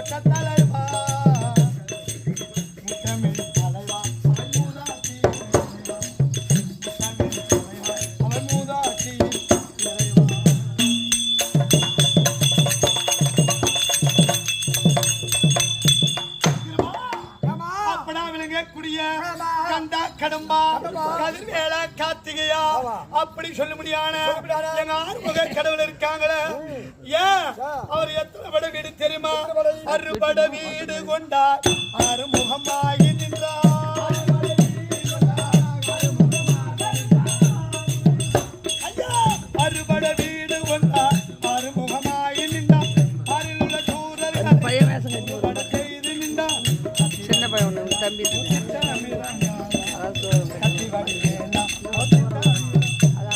கத்தலைவா கண்டா கடம்பா கதிர்வேல கார்த்திகையா அப்படி சொல்ல முடியாது. எங்க ஆறுமுக கடவுள் இருக்காங்களே ஏன் அவர் எத்தனை பட வீடு தெரியுமா? அறுபட வீடு கொண்டார் ஆறுமுகமாயின்